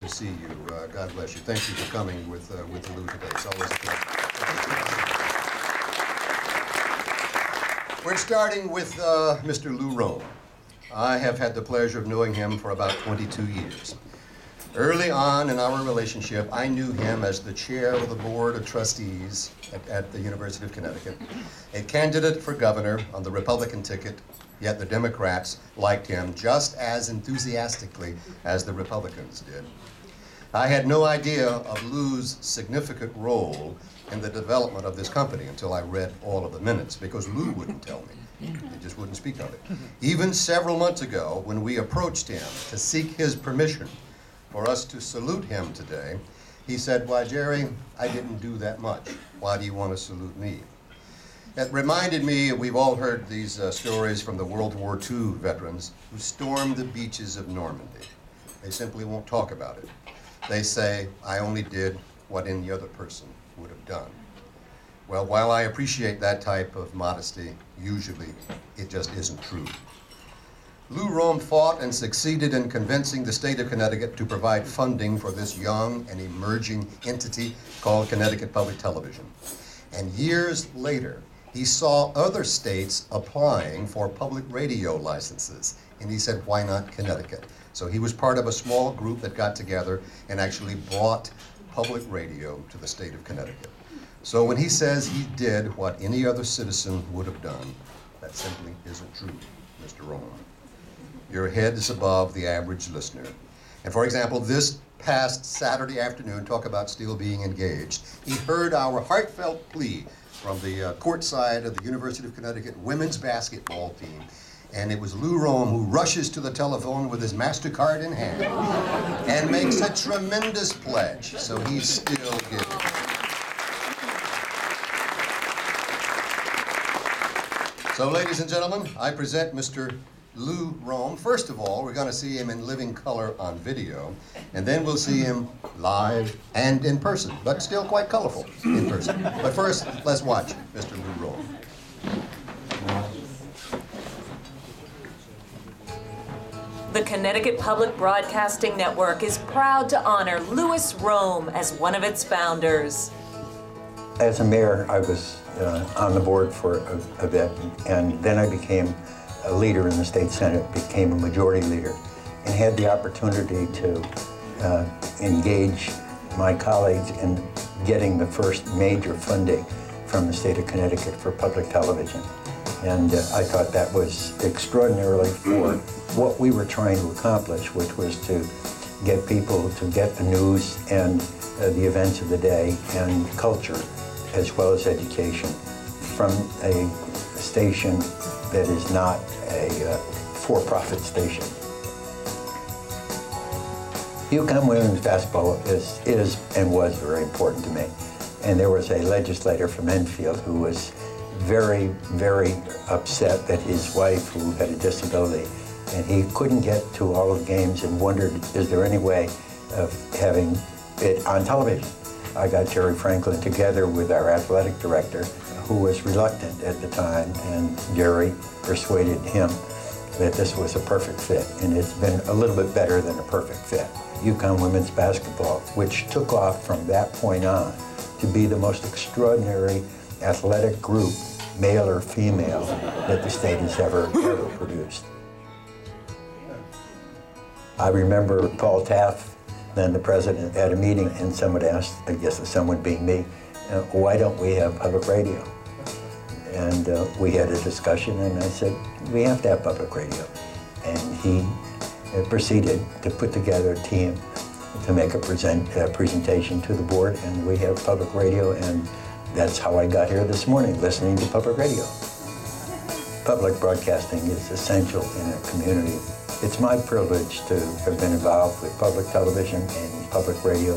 To see you. God bless you. Thank you for coming with Lou today. It's always a pleasure. We're starting with Mr. Lou Rome. I have had the pleasure of knowing him for about 22 years. Early on in our relationship, I knew him as the chair of the Board of Trustees at the University of Connecticut, a candidate for governor on the Republican ticket, yet the Democrats liked him just as enthusiastically as the Republicans did. I had no idea of Lou's significant role in the development of this company until I read all of the minutes, because Lou wouldn't tell me. He just wouldn't speak of it. Even several months ago, when we approached him to seek his permission for us to salute him today, he said, "Why, Jerry, I didn't do that much. Why do you want to salute me?" It reminded me, we've all heard these stories from the World War II veterans who stormed the beaches of Normandy. They simply won't talk about it. They say, "I only did what any other person would have done." Well, while I appreciate that type of modesty, usually it just isn't true. Lou Rome fought and succeeded in convincing the state of Connecticut to provide funding for this young and emerging entity called Connecticut Public Television. And years later, he saw other states applying for public radio licenses. And he said, "Why not Connecticut?" So he was part of a small group that got together and actually brought public radio to the state of Connecticut. So when he says he did what any other citizen would have done, that simply isn't true, Mr. Rome. Your head is above the average listener. And for example, this past Saturday afternoon, talk about still being engaged, he heard our heartfelt plea from the court side of the University of Connecticut women's basketball team. And it was Lou Rome who rushes to the telephone with his MasterCard in hand and makes a tremendous pledge. So he's still giving. So ladies and gentlemen, I present Mr. Lou Rome. First of all, we're going to see him in living color on video, and then we'll see him live and in person, but still quite colorful in person. But first, let's watch Mr. Lou Rome. The Connecticut Public Broadcasting Network is proud to honor Louis Rome as one of its founders. As a mayor, I was on the board for a bit, and then I became a leader in the state senate, became a majority leader, and had the opportunity to engage my colleagues in getting the first major funding from the state of Connecticut for public television. And I thought that was extraordinarily for what we were trying to accomplish, which was to get people to get the news and the events of the day and culture, as well as education, from a station that is not a for-profit station. UConn women's basketball is and was very important to me. And there was a legislator from Enfield who was very, very upset that his wife, who had a disability, and he couldn't get to all of the games and wondered, is there any way of having it on television? I got Jerry Franklin together with our athletic director, who was reluctant at the time, and Jerry persuaded him that this was a perfect fit, and it's been a little bit better than a perfect fit. UConn women's basketball, which took off from that point on to be the most extraordinary athletic group, male or female, that the state has ever produced. I remember Paul Taft, then the president, at a meeting, and someone asked, I guess the someone being me, why don't we have public radio? And we had a discussion, and I said, we have to have public radio. And he proceeded to put together a team to make a presentation to the board, and we have public radio, and that's how I got here this morning, listening to public radio. Public broadcasting is essential in a community. It's my privilege to have been involved with public television and public radio.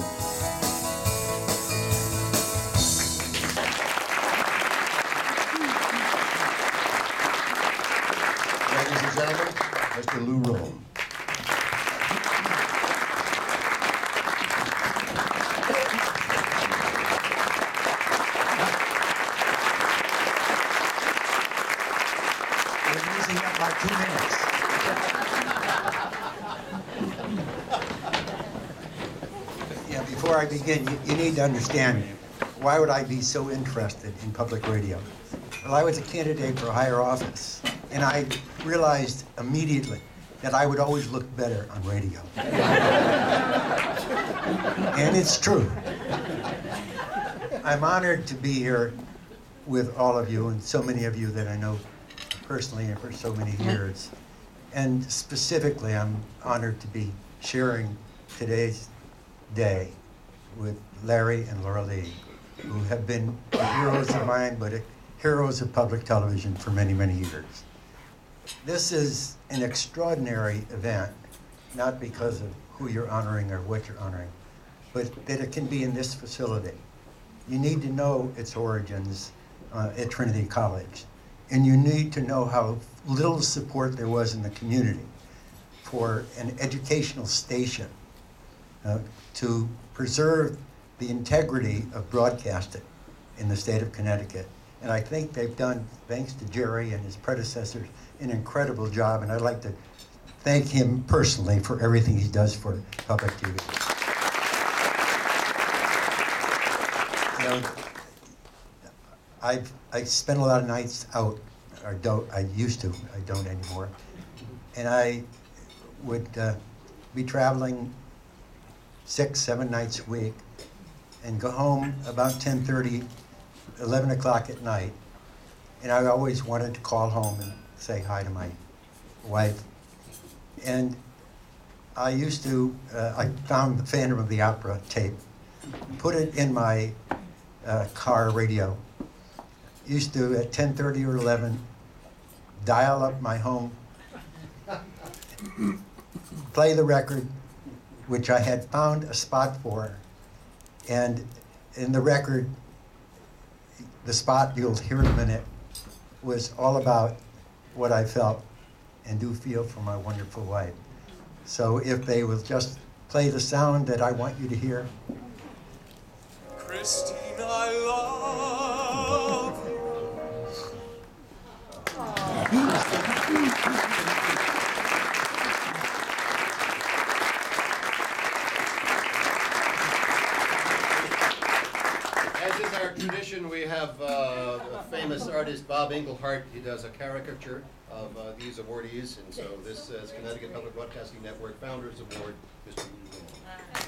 Ladies and gentlemen, Mr. Lou Rome. We're using up our 2 minutes. before I begin, you need to understand, why would I be so interested in public radio? Well, I was a candidate for higher office, and I realized immediately that I would always look better on radio. And it's true. I'm honored to be here with all of you, and so many of you that I know personally and for so many years. And specifically, I'm honored to be sharing today's day with Larry and Laura Lee, who have been heroes of mine, but heroes of public television for many, many years. This is an extraordinary event, not because of who you're honoring or what you're honoring, but that it can be in this facility. You need to know its origins at Trinity College, and you need to know how little support there was in the community for an educational station to preserve the integrity of broadcasting in the state of Connecticut. And I think they've done, thanks to Jerry and his predecessors, an incredible job, and I'd like to thank him personally for everything he does for public TV. You know, I spent a lot of nights out, or don't, I used to, I don't anymore, and I would be traveling 6, 7 nights a week and go home about 10:30, 11 o'clock at night, and I always wanted to call home and say hi to my wife. And I used to, I found the Phantom of the Opera tape, put it in my car radio. Used to, at 10:30 or 11, dial up my home, play the record, which I had found a spot for, and in the record, the spot you'll hear in a minute was all about what I felt and do feel for my wonderful wife. So if they will just play the sound that I want you to hear. Christine, I love you. As is our tradition, we have the famous artist Bob Englehart. He does a caricature of these awardees, and so this is Connecticut Public Broadcasting Network Founders Award, Mr. Lou Rowan.